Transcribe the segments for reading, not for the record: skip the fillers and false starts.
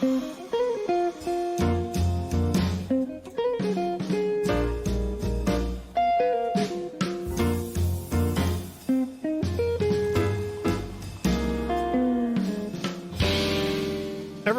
Ever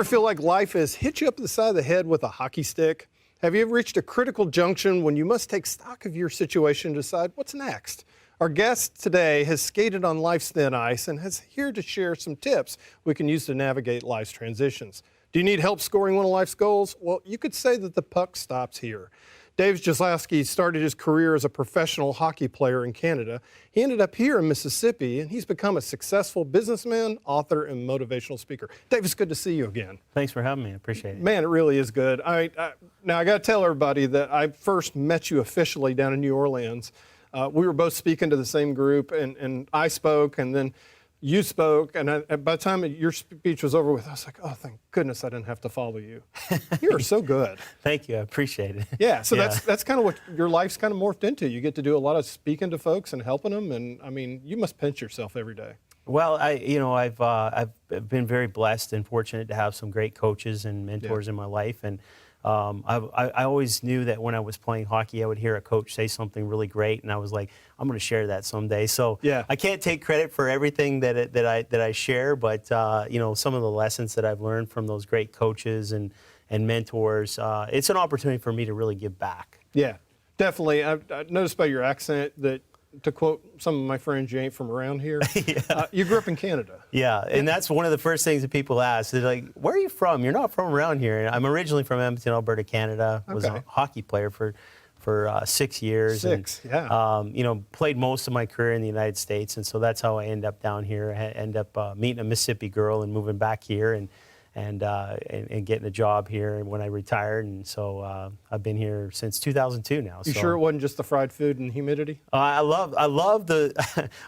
feel like life has hit you up the side of the head with a hockey stick? Have you ever reached a critical junction when you must take stock of your situation and decide what's next? Our guest today has skated on life's thin ice and is here to share some tips we can use to navigate life's transitions. Do you need help scoring one of life's goals? Well, you could say that the puck stops here. Jesiolowski started his career as a professional hockey player in Canada. He ended up here in Mississippi, and he's become a successful businessman, author, and motivational speaker. Dave, it's good to see you again. Thanks for having me. I appreciate it. Man, it really is good. Now, I got to tell everybody that I first met you officially down in New Orleans. We were both speaking to the same group, and I spoke, and then you spoke, and by the time your speech was over with, I was like, oh, thank goodness I didn't have to follow you. You are so good. Thank you. I appreciate it. Yeah, so that's kind of what your life's kind of morphed into. You get to do a lot of speaking to folks and helping them, and I mean, you must pinch yourself every day. Well, I've been very blessed and fortunate to have some great coaches and mentors in my life, and I always knew that when I was playing hockey, I would hear a coach say something really great, and I was like, I'm going to share that someday. So I can't take credit for everything that I share, but some of the lessons that I've learned from those great coaches and mentors, it's an opportunity for me to really give back. Yeah, definitely. I noticed by your accent that, to quote some of my friends, you ain't from around here. You grew up in Canada. Yeah, and that's one of the first things that people ask. They're like, where are you from? You're not from around here. And I'm originally from Edmonton, Alberta, Canada. I was a hockey player for 6 years. Played most of my career in the United States, and so that's how I end up down here. I end up meeting a Mississippi girl and moving back here and getting a job here when I retired, and so I've been here since 2002 now. You sure it wasn't just the fried food and humidity? I love the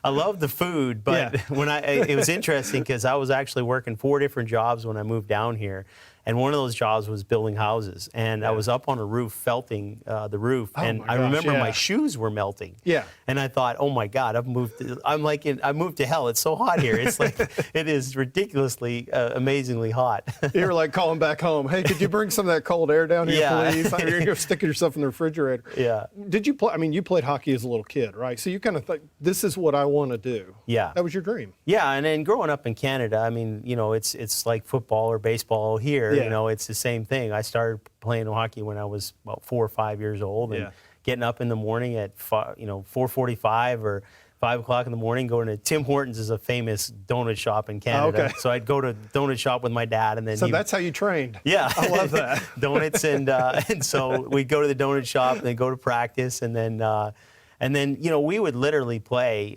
I love the food, but it was interesting because I was actually working 4 different jobs when I moved down here. And one of those jobs was building houses, and I was up on a roof felting the roof, and I remember my shoes were melting. Yeah. And I thought, oh my God, I moved to hell. It's so hot here. It's like it is ridiculously, amazingly hot. You were like calling back home. Hey, could you bring some of that cold air down here, please? You're sticking yourself in the refrigerator. Yeah. Did you play? I mean, you played hockey as a little kid, right? So you kind of thought, this is what I want to do. Yeah. That was your dream. Yeah, and then growing up in Canada, I mean, it's like football or baseball here. Yeah. It's the same thing. I started playing hockey when I was about 4 or 5 years old, and getting up in the morning at 4:45 or 5 o'clock in the morning, going to Tim Hortons is a famous donut shop in Canada. So I'd go to donut shop with my dad, and then that's how you trained. Yeah, I love that. Donuts, and so we'd go to the donut shop, and then go to practice, and then we would literally play,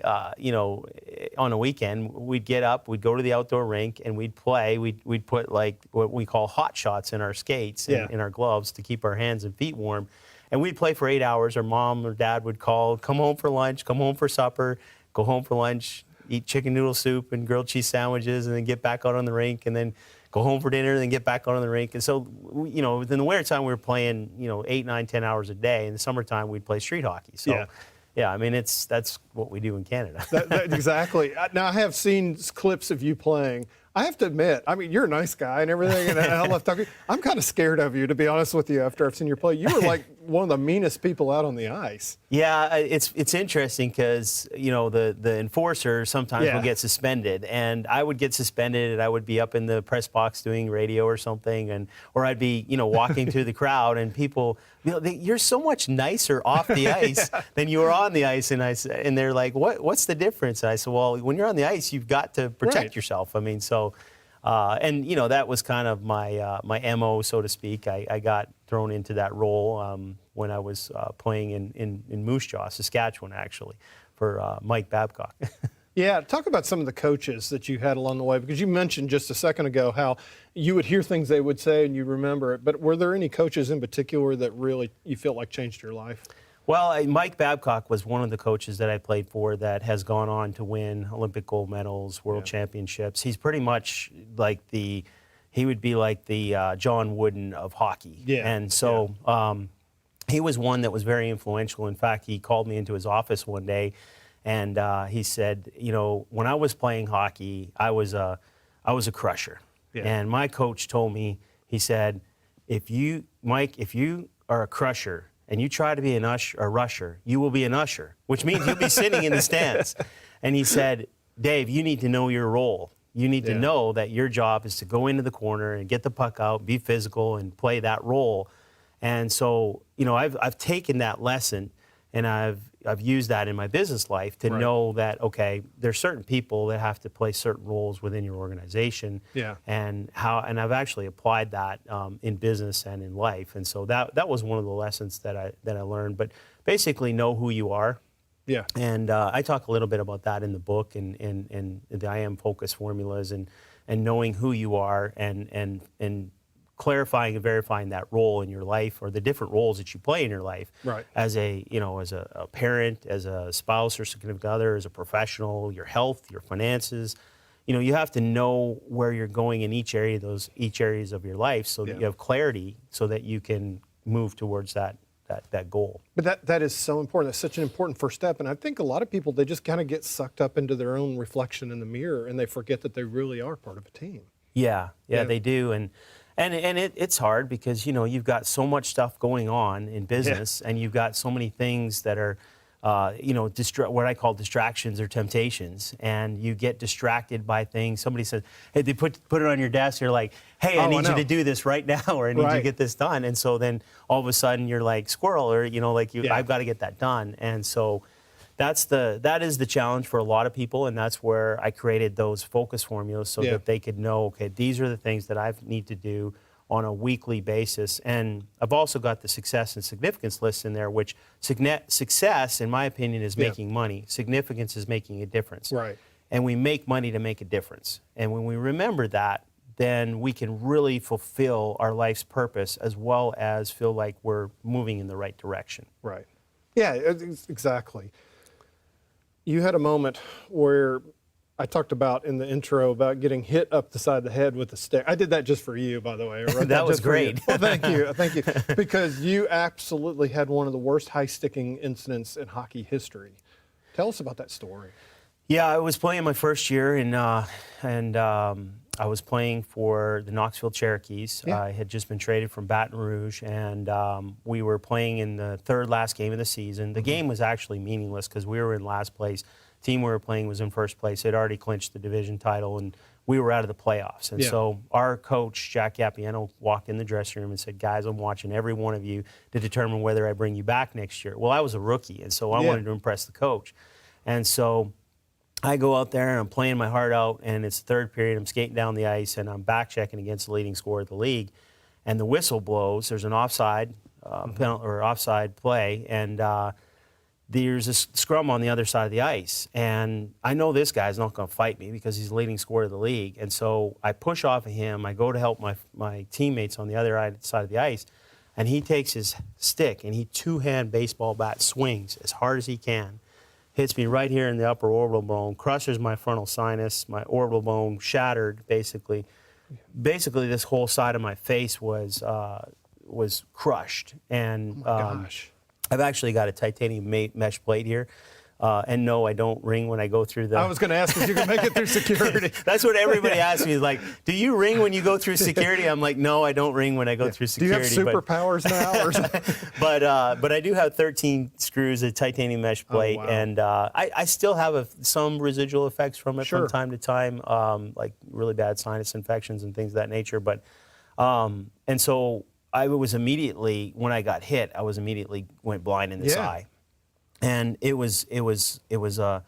on a weekend. We'd get up, we'd go to the outdoor rink, and we'd play. We'd put like what we call hot shots in our skates, in our gloves to keep our hands and feet warm. And we'd play for 8 hours. Our mom or dad would call, come home for lunch, come home for supper, go home for lunch, eat chicken noodle soup and grilled cheese sandwiches, and then get back out on the rink, and then go home for dinner, and then get back out on the rink. And so, in the winter time, we were playing, 8, 9, 10 hours a day. In the summertime, we'd play street hockey. So. Yeah, I mean, that's what we do in Canada. Exactly. Now, I have seen clips of you playing. I have to admit, I mean, you're a nice guy and everything, and I love talking. I'm kind of scared of you, to be honest with you, after I've seen you play. You were like one of the meanest people out on the ice. Yeah, it's interesting because, the enforcer sometimes will get suspended, and I would get suspended, and I would be up in the press box doing radio or something, or I'd be, walking through the crowd, and people, you're so much nicer off the ice than you are on the ice, and they're like, what's the difference? And I said, well, when you're on the ice, you've got to protect yourself. I mean, so. That was kind of my MO, so to speak. I got thrown into that role when I was playing in Moose Jaw, Saskatchewan, actually, for Mike Babcock. Yeah, talk about some of the coaches that you had along the way, because you mentioned just a second ago how you would hear things they would say and you remember it. But were there any coaches in particular that really you felt like changed your life? Well, Mike Babcock was one of the coaches that I played for that has gone on to win Olympic gold medals, world championships. He's pretty much like he would be like the John Wooden of hockey. Yeah. And so he was one that was very influential. In fact, he called me into his office one day, and he said, when I was playing hockey, I was a crusher. Yeah. And my coach told me, he said, Mike, if you are a crusher and you try to be a rusher, you will be an usher, which means you'll be sitting in the stands. And he said, Dave, you need to know your role. You need to know that your job is to go into the corner and get the puck out, be physical, and play that role. And so, I've taken that lesson, and I've used that in my business life to know that, okay, there's certain people that have to play certain roles within your organization. Yeah. And I've actually applied that in business and in life. And so that was one of the lessons that I learned. But basically, know who you are. Yeah. And I talk a little bit about that in the book and the I Am Focus formulas and knowing who you are and clarifying and verifying that role in your life, or the different roles that you play in your life, as a parent, as a spouse or significant other, as a professional, your health, your finances. You have to know where you're going in each areas of your life, so that you have clarity, so that you can move towards that goal. But that is so important. That's such an important first step. And I think a lot of people, they just kind of get sucked up into their own reflection in the mirror, and they forget that they really are part of a team. Yeah, they do. And it's hard because, you've got so much stuff going on in business, and you've got so many things that are, what I call distractions or temptations, and you get distracted by things. Somebody says, hey, they put it on your desk. You're like, hey, I need you to do this right now, or I need you to get this done. And so then all of a sudden you're like squirrel, or, I've got to get that done. And so that is the challenge for a lot of people, and that's where I created those focus formulas so that they could know, okay, these are the things that I need to do on a weekly basis. And I've also got the success and significance list in there, which success, in my opinion, is making money. Significance is making a difference. Right. And we make money to make a difference. And when we remember that, then we can really fulfill our life's purpose, as well as feel like we're moving in the right direction. Right. Yeah, exactly. You had a moment where I talked about in the intro about getting hit up the side of the head with a stick. I did that just for you, by the way. That was great. Well, thank you. Thank you. Because you absolutely had one of the worst high-sticking incidents in hockey history. Tell us about that story. Yeah, I was playing my first year, and I was playing for the Knoxville Cherokees. I had just been traded from Baton Rouge, and we were playing in the third last game of the season. The game was actually meaningless because we were in last place. The team we were playing was in first place. They'd already clinched the division title, and we were out of the playoffs. And so our coach, Jack Yappiano, walked in the dressing room and said, guys, I'm watching every one of you to determine whether I bring you back next year. Well, I was a rookie, and so I wanted to impress the coach. And so I go out there and I'm playing my heart out, and it's the third period. I'm skating down the ice, and I'm back checking against the leading scorer of the league. And the whistle blows. There's an offside penalty or offside play, and there's a scrum on the other side of the ice. And I know this guy's not going to fight me because he's the leading scorer of the league. And so I push off of him. I go to help my teammates on the other side of the ice, and he takes his stick and he two-hand baseball bat swings as hard as he can. Hits me right here in the upper orbital bone, crushes my frontal sinus, my orbital bone shattered, basically. Basically, this whole side of my face was crushed. And oh my gosh. I've actually got a titanium mesh plate here. And no, I don't ring when I go through the... I was going to ask if you can make it through security. That's what everybody asks me, is like, do you ring when you go through security? I'm like, no, I don't ring when I go through security. Do you have superpowers now? Or but I do have 13 screws of titanium mesh plate, and I still have some residual effects from it from time to time, like really bad sinus infections and things of that nature. But and so I was immediately, when I got hit, I went blind in this eye. And it was a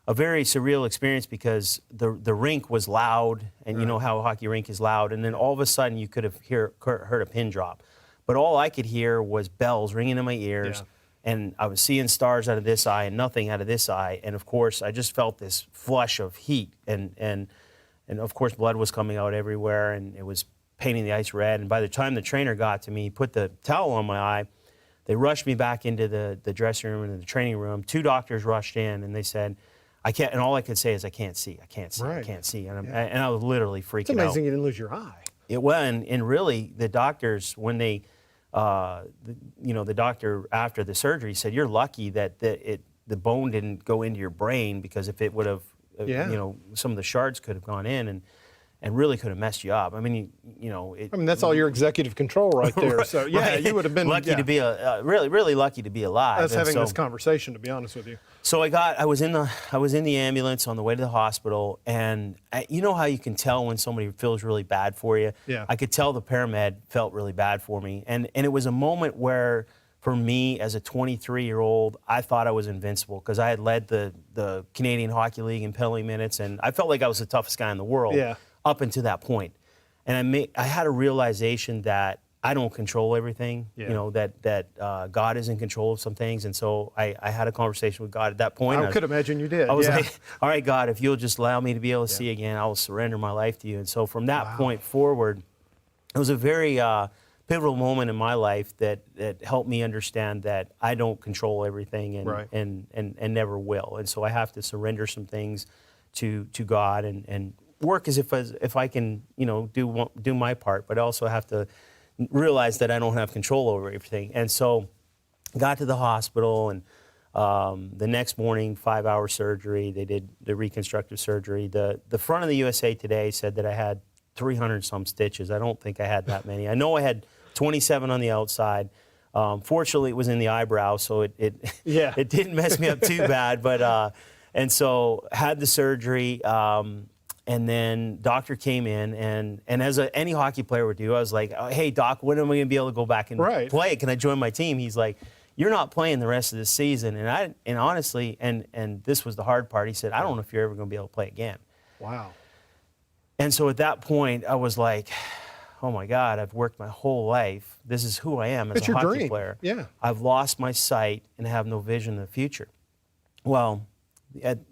very surreal experience because the rink was loud, and you know how a hockey rink is loud, and then all of a sudden you could have heard a pin drop. But all I could hear was bells ringing in my ears, and I was seeing stars out of this eye and nothing out of this eye. And of course, I just felt this flush of heat, and of course blood was coming out everywhere, and it was painting the ice red. And by the time the trainer got to me, he put the towel on my eye. They rushed me back into the dressing room and the training room. 2 doctors rushed in, and they said, I can't, and all I could say is, I can't see. I can't see. And, and I was literally freaking out. It's amazing you didn't lose your eye. It was, and really, the doctors, when they, the doctor after the surgery said, you're lucky that the bone didn't go into your brain, because if it would have, some of the shards could have gone in. and really could have messed you up. I mean, that's all your executive control right there. Right, So, yeah, right. you would have been lucky to be really lucky to be alive. Us And having so, this conversation, to be honest with you. So I was in the ambulance on the way to the hospital, and you know how you can tell when somebody feels really bad for you? Yeah. I could tell the paramed felt really bad for me, and it was a moment where, for me as a 23-year-old, I thought I was invincible because I had led the Canadian Hockey League in penalty minutes, and I felt like I was the toughest guy in the world up until that point. And I had a realization that I don't control everything, that God is in control of some things. And so I had a conversation with God at that point. I could imagine you did. I was like, all right, God, if you'll just allow me to be able to see again, I will surrender my life to you. And so from that point forward, it was a very pivotal moment in my life that helped me understand that I don't control everything and never will. And so I have to surrender some things to God and work as if I can, do my part, but I also have to realize that I don't have control over everything. And so got to the hospital, and the next morning, 5-hour surgery. They did the reconstructive surgery. The front of the USA Today said that I had 300 some stitches. I don't think I had that many. I know I had 27 on the outside. Fortunately, it was in the eyebrow, so it didn't mess me up too bad. But and so had the surgery. And then doctor came in, and as any hockey player would do, I was like, oh, hey, doc, when am I going to be able to go back and play? Can I join my team? He's like, you're not playing the rest of the season. And honestly, and this was the hard part, he said, I don't know if you're ever going to be able to play again. Wow. And so at that point, I was like, oh my God, I've worked my whole life. This is who I am as a hockey player. Yeah. I've lost my sight and have no vision in the future. Well,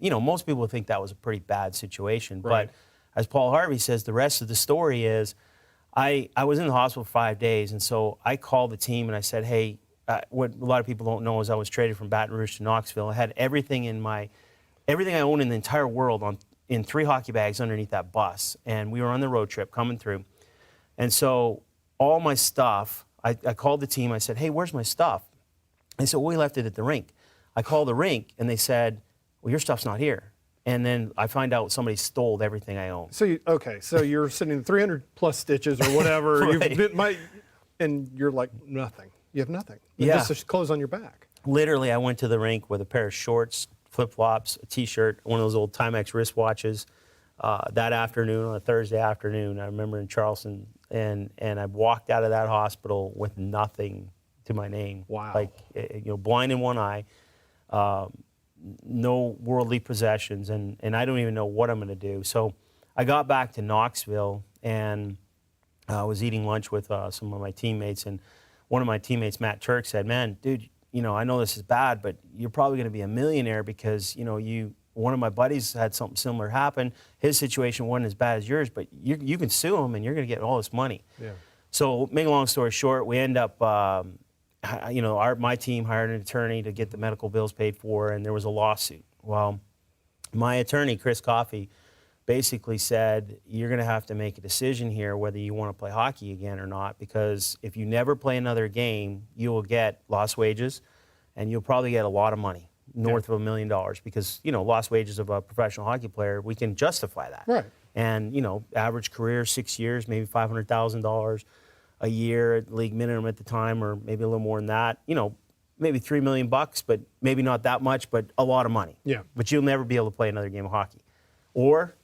most people think that was a pretty bad situation. Right. But as Paul Harvey says, the rest of the story is I was in the hospital for 5 days. And so I called the team and I said, hey, what a lot of people don't know is I was traded from Baton Rouge to Knoxville. I had everything I own in the entire world in 3 hockey bags underneath that bus. And we were on the road trip coming through. And so all my stuff, I called the team. I said, hey, where's my stuff? They said, well, we left it at the rink. I called the rink and they said, well, your stuff's not here. And then I find out somebody stole everything I own. So you're sitting 300 plus stitches or whatever. Right. And you're like, nothing. You have nothing. Yeah. Just clothes on your back. Literally, I went to the rink with a pair of shorts, flip-flops, a T-shirt, one of those old Timex wristwatches. That afternoon, on a Thursday afternoon, I remember in Charleston, and I walked out of that hospital with nothing to my name. Wow. Like, blind in one eye. No worldly possessions, and I don't even know what I'm going to do. So I got back to Knoxville, and I was eating lunch with some of my teammates, and one of my teammates, Matt Turk, said, man, dude, I know this is bad, but you're probably going to be a millionaire because, one of my buddies had something similar happen. His situation wasn't as bad as yours, but you can sue him, and you're going to get all this money. Yeah. So make a long story short, we end up my team hired an attorney to get the medical bills paid for, and there was a lawsuit. Well, my attorney, Chris Coffey, basically said, you're going to have to make a decision here whether you want to play hockey again or not, because if you never play another game, you will get lost wages, and you'll probably get a lot of money, north of $1 million, because, lost wages of a professional hockey player, we can justify that. Right. And, average career, 6 years, maybe $500,000 a year at league minimum at the time, or maybe a little more than that. Maybe $3 million, but maybe not that much, but a lot of money. Yeah. But you'll never be able to play another game of hockey. Or,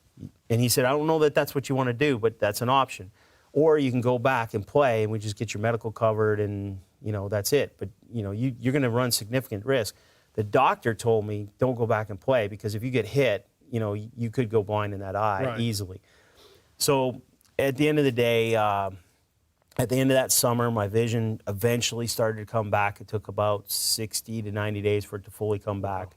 and he said, I don't know that that's what you want to do, but that's an option. Or you can go back and play, and we just get your medical covered, and that's it. But you're going to run significant risk. The doctor told me, don't go back and play, because if you get hit, you could go blind in that eye easily. So at the end of the day. At the end of that summer, my vision eventually started to come back. It took about 60 to 90 days for it to fully come back.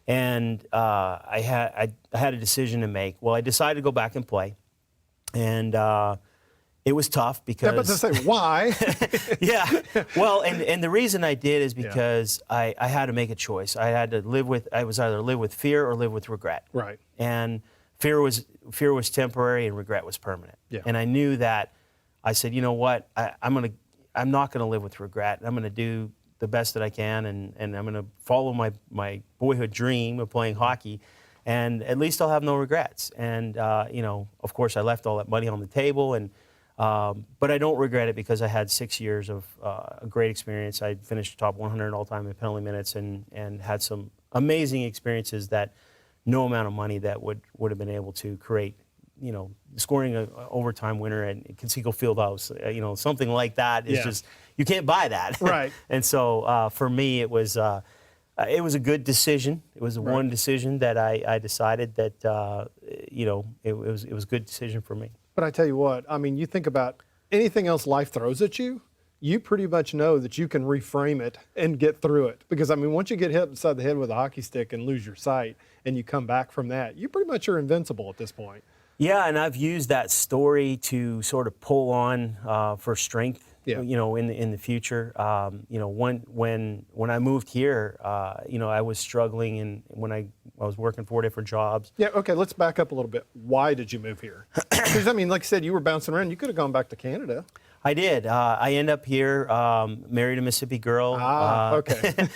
And I had a decision to make. Well, I decided to go back and play. And it was tough because... Yeah, but to say, why? Yeah. Well, and the reason I did is because I had to make a choice. I was either live with fear or live with regret. Right. And fear was temporary and regret was permanent. Yeah. And I knew that. I said, you know what, I'm not going to live with regret. I'm going to do the best that I can, and I'm going to follow my boyhood dream of playing hockey. and at least I'll have no regrets. And you know, of course, I left all that money on the table, and but I don't regret it because I had 6 years of a great experience. I finished top 100 all-time in penalty minutes, and had some amazing experiences that no amount of money that would have been able to create. You know, scoring an overtime winner at Conseco Fieldhouse, you know, something like that is just, you can't buy that. Right. And so for me, it was a good decision. It was one decision that I decided that, you know, it was a good decision for me. But I tell you what, I mean, you think about anything else life throws at you, you pretty much know that you can reframe it and get through it. Because, I mean, once you get hit upside the head with a hockey stick and lose your sight and you come back from that, you pretty much are invincible at this point. Yeah, and I've used that story to sort of pull on for strength. You know, in the future. You know, when I moved here, you know, I was struggling, and when I was working 4 different jobs. Yeah. Okay. Let's back up a little bit. Why did you move here? Because I mean, like I said, you were bouncing around. You could have gone back to Canada. I did. I end up here, married a Mississippi girl. Okay.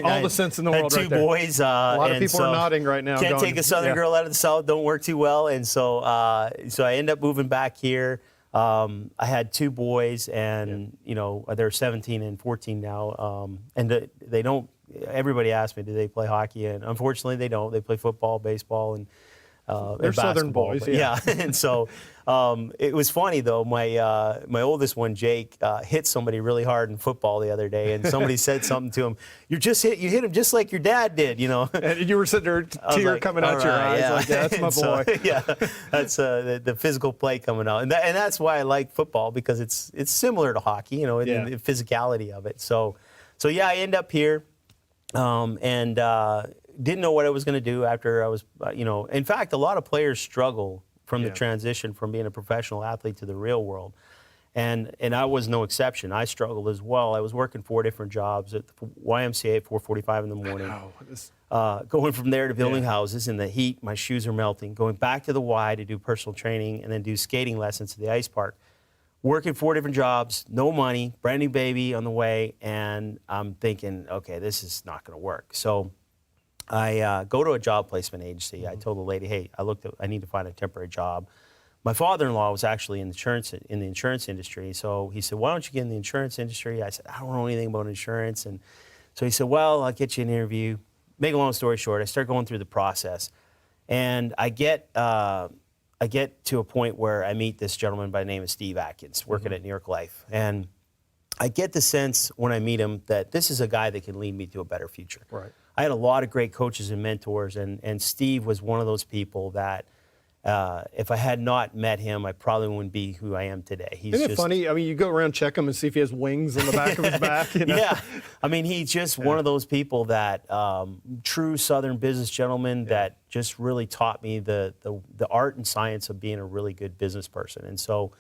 All the sense in the world. Had two boys. A lot of people are nodding right now. Can't take a Southern girl out of the South. Don't work too well, and so so I end up moving back here. I had 2 boys, and you know, they're 17 and 14 now, and they don't. Everybody asks me, do they play hockey? And unfortunately, they don't. They play football, baseball, and they're Southern boys. Yeah. And so it was funny though. My oldest one, Jake, hit somebody really hard in football the other day, and somebody said something to him. You hit him just like your dad did, you know. And you were sitting there, tear coming out your eyes, like, yeah, that's my boy. So, yeah, that's the physical play coming out, and that's why I like football, because it's similar to hockey, you know, in the physicality of it. So yeah, I end up here, and didn't know what I was going to do after I was, you know. In fact, a lot of players struggle from the transition from being a professional athlete to the real world. And I was no exception. I struggled as well. I was working 4 different jobs at the YMCA at 4:45 in the morning. Going from there to building houses in the heat, my shoes are melting. Going back to the Y to do personal training and then do skating lessons at the ice park. Working 4 different jobs, no money, brand new baby on the way, and I'm thinking, okay, this is not going to work. So I go to a job placement agency. I told the lady, hey, I need to find a temporary job. My father-in-law was actually in the insurance industry, so he said, why don't you get in the insurance industry? I said, I don't know anything about insurance. And so he said, well, I'll get you an interview. Make a long story short, I start going through the process, and I get to a point where I meet this gentleman by the name of Steve Atkins, working at New York Life. And I get the sense when I meet him that this is a guy that can lead me to a better future. Right. I had a lot of great coaches and mentors, and Steve was one of those people that if I had not met him, I probably wouldn't be who I am today. Isn't it funny? I mean, you go around, check him, and see if he has wings on the back of his back. You know? Yeah. I mean, he's just one of those people that, true Southern business gentleman that just really taught me the art and science of being a really good business person. And so,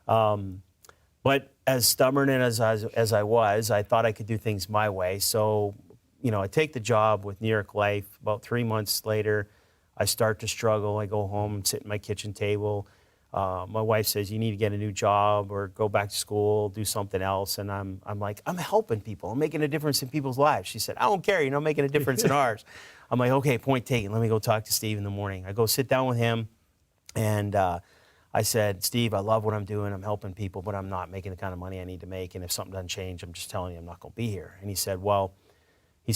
but as stubborn and as I was, I thought I could do things my way. So, you know, I take the job with New York Life. About 3 months later, I start to struggle. I go home and sit at my kitchen table. My wife says, you need to get a new job or go back to school, do something else. And I'm like, I'm helping people. I'm making a difference in people's lives. She said, I don't care. You're not making a difference in ours. I'm like, okay, point taken. Let me go talk to Steve in the morning. I go sit down with him, and I said, Steve, I love what I'm doing. I'm helping people, but I'm not making the kind of money I need to make. And if something doesn't change, I'm just telling you I'm not going to be here. And he said, well,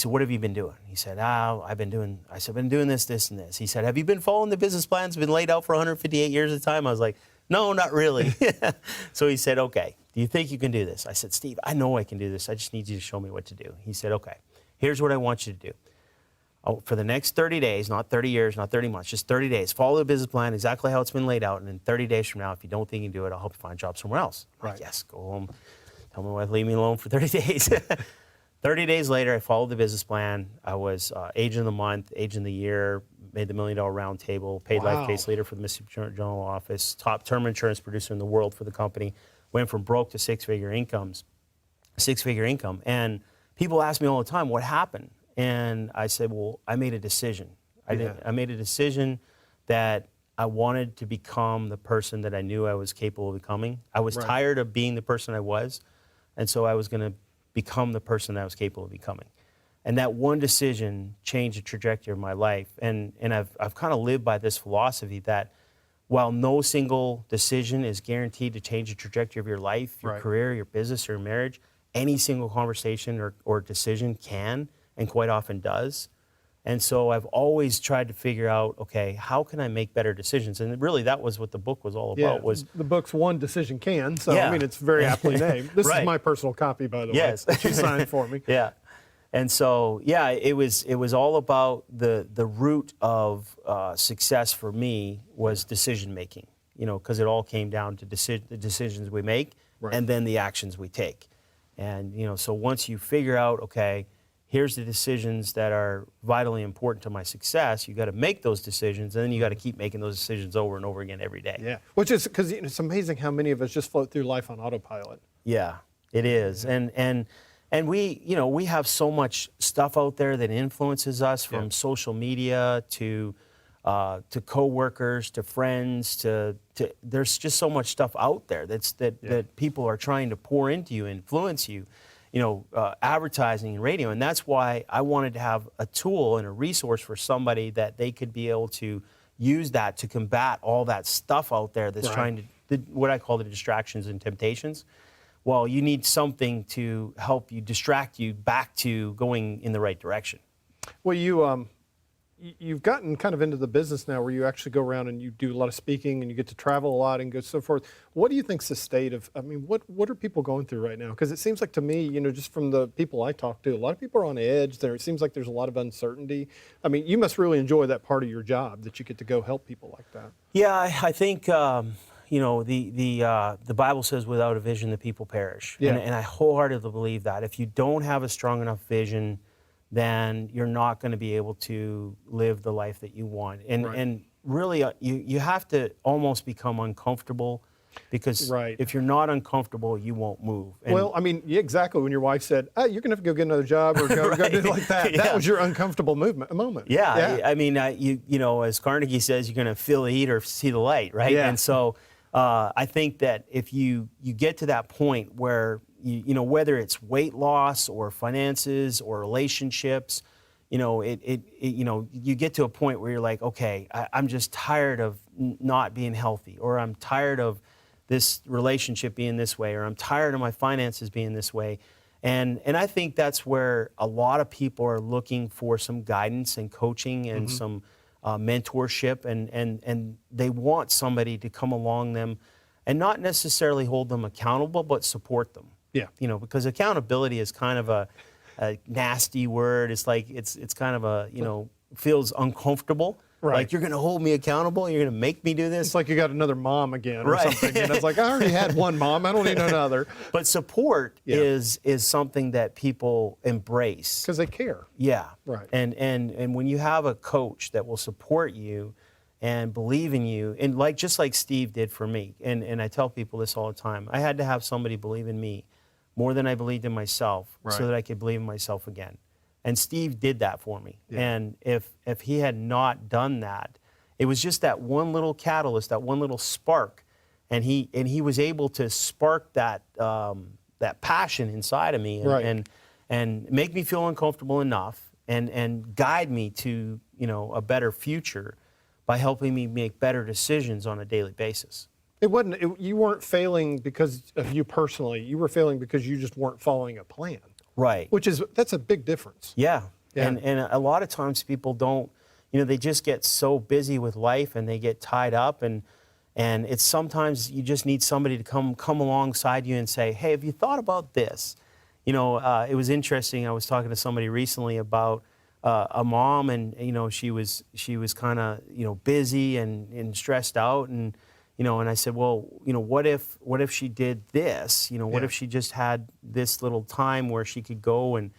what have you been doing? He said, I've been doing this, this, and this. He said, have you been following the business plans been laid out for 158 years at a time? I was like, no, not really. So he said, okay, do you think you can do this? I said, Steve, I know I can do this. I just need you to show me what to do. He said, okay, here's what I want you to do. Oh, for the next 30 days, not 30 years, not 30 months, just 30 days, follow the business plan exactly how it's been laid out. And in 30 days from now, if you don't think you can do it, I'll help you find a job somewhere else. Right. Like, yes, go home. Tell my wife, leave me alone for 30 days. 30 days later, I followed the business plan. I was agent of the month, agent of the year, made the $1 million round table, paid life case leader for the Mississippi General Office, top term insurance producer in the world for the company, went from broke to six-figure income. And people ask me all the time, what happened? And I said, well, I made a decision. I made a decision that I wanted to become the person that I knew I was capable of becoming. I was tired of being the person I was, and so I was going to become the person that I was capable of becoming. And that one decision changed the trajectory of my life. And I've kind of lived by this philosophy that while no single decision is guaranteed to change the trajectory of your life, your career, your business, or your marriage, any single conversation or decision can and quite often does. And so I've always tried to figure out, okay, how can I make better decisions? And really, that was what the book was all about. Was the book's One Decision Can. So, I mean, it's very aptly named. This is my personal copy, by the way, that you signed for me. Yeah. And so, yeah, it was all about the root of success for me was decision making, because it all came down to the decisions we make and then the actions we take. And, so once you figure out, okay, here's the decisions that are vitally important to my success, you got to make those decisions, and then you got to keep making those decisions over and over again every day. Yeah, which is because it's amazing how many of us just float through life on autopilot. Yeah, it is. And we, we have so much stuff out there that influences us, from social media to coworkers to friends to there's just so much stuff out there that people are trying to pour into you, influence you, advertising and radio. And that's why I wanted to have a tool and a resource for somebody that they could be able to use that to combat all that stuff out there that's trying to, what I call the distractions and temptations. Well, you need something to help you distract you back to going in the right direction. Well, you've gotten kind of into the business now where you actually go around and you do a lot of speaking and you get to travel a lot and go so forth. What do you think's the state of, what are people going through right now? Because it seems like to me, just from the people I talk to, a lot of people are on edge there. It seems like there's a lot of uncertainty. I mean, you must really enjoy that part of your job, that you get to go help people like that. Yeah, I think, the Bible says without a vision, the people perish. Yeah. And I wholeheartedly believe that. If you don't have a strong enough vision, then you're not going to be able to live the life that you want. And really, you have to almost become uncomfortable, because if you're not uncomfortable, you won't move. And well, I mean, yeah, exactly. When your wife said, "Hey, you're going to have to go get another job," or go do like that, that was your uncomfortable moment. Yeah. I mean, as Carnegie says, you're going to feel the heat or see the light, right? Yeah. And so I think that if you get to that point where whether it's weight loss or finances or relationships, you get to a point where you're like, okay, I'm just tired of not being healthy, or I'm tired of this relationship being this way, or I'm tired of my finances being this way. And I think that's where a lot of people are looking for some guidance and coaching and some mentorship, and they want somebody to come along them and not necessarily hold them accountable, but support them. Yeah. Because accountability is kind of a nasty word. It's like, it's kind of a, feels uncomfortable. Right. Like, you're going to hold me accountable? You're going to make me do this? It's like you got another mom again or something. It's like, I already had one mom. I don't need another. But support is something that people embrace. Because they care. Yeah. Right. And when you have a coach that will support you and believe in you, and just like Steve did for me, and I tell people this all the time, I had to have somebody believe in me more than I believed in myself, so that I could believe in myself again. And Steve did that for me. Yeah. And if he had not done that, it was just that one little catalyst, that one little spark, and he was able to spark that that passion inside of me, and make me feel uncomfortable enough, and guide me to a better future by helping me make better decisions on a daily basis. You weren't failing because of you personally. You were failing because you just weren't following a plan. Right. That's a big difference. Yeah. And a lot of times people don't, they just get so busy with life and they get tied up, and it's sometimes you just need somebody to come alongside you and say, hey, have you thought about this? It was interesting. I was talking to somebody recently about a mom, and she was kind of busy and stressed out, and and I said, well, what if she did this? What if she just had this little time where she could go and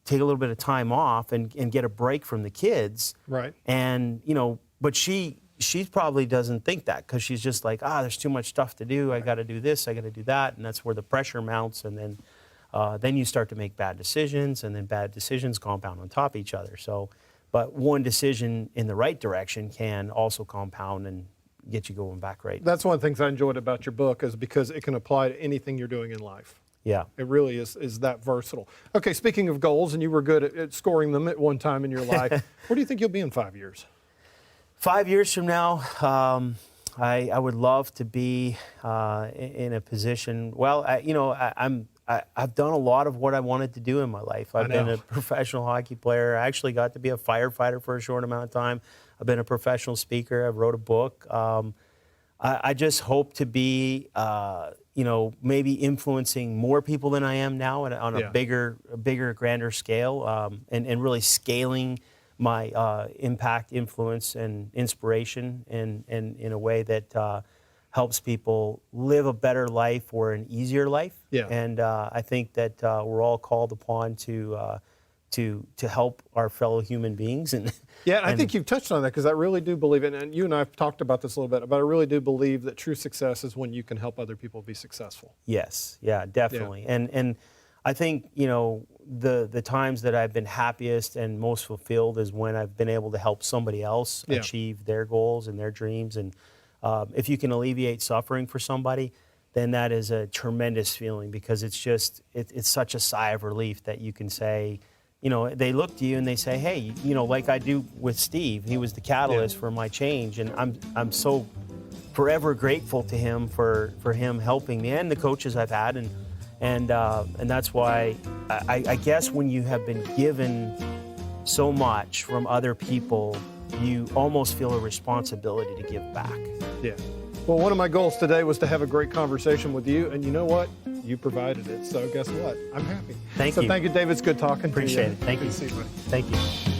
take a little bit of time off and get a break from the kids? Right. And but she probably doesn't think that, because she's just like, there's too much stuff to do. I got to do this. I got to do that, and that's where the pressure mounts, and then you start to make bad decisions, and then bad decisions compound on top of each other. So, but one decision in the right direction can also compound and get you going back right. That's one of the things I enjoyed about your book, is because it can apply to anything you're doing in life. Yeah. It really is that versatile. Okay, speaking of goals, and you were good at scoring them at one time in your life, where do you think you'll be in 5 years? 5 years from now, I would love to be in a position. Well, I've done a lot of what I wanted to do in my life. I've been a professional hockey player. I actually got to be a firefighter for a short amount of time. I've been a professional speaker. I've wrote a book. I just hope to be, maybe influencing more people than I am now on a bigger, grander scale, and really scaling my impact, influence, and inspiration in a way that helps people live a better life or an easier life. Yeah. And I think that we're all called upon to help our fellow human beings. And I think you've touched on that, because I really do believe it. And you and I have talked about this a little bit, but I really do believe that true success is when you can help other people be successful. Yes, yeah, definitely. Yeah. And I think, the times that I've been happiest and most fulfilled is when I've been able to help somebody else achieve their goals and their dreams. And if you can alleviate suffering for somebody, then that is a tremendous feeling, because it's such a sigh of relief that you can say, they look to you and they say, hey, like I do with Steve, he was the catalyst for my change. And I'm so forever grateful to him for him helping me, and the coaches I've had. And that's why I guess when you have been given so much from other people, you almost feel a responsibility to give back. Yeah. Well, one of my goals today was to have a great conversation with you, and you know what? You provided it. So guess what? I'm happy. Thank you. So thank you, David. It's good talking to you. Appreciate it. Thank you. Good to see you, buddy. Thank you.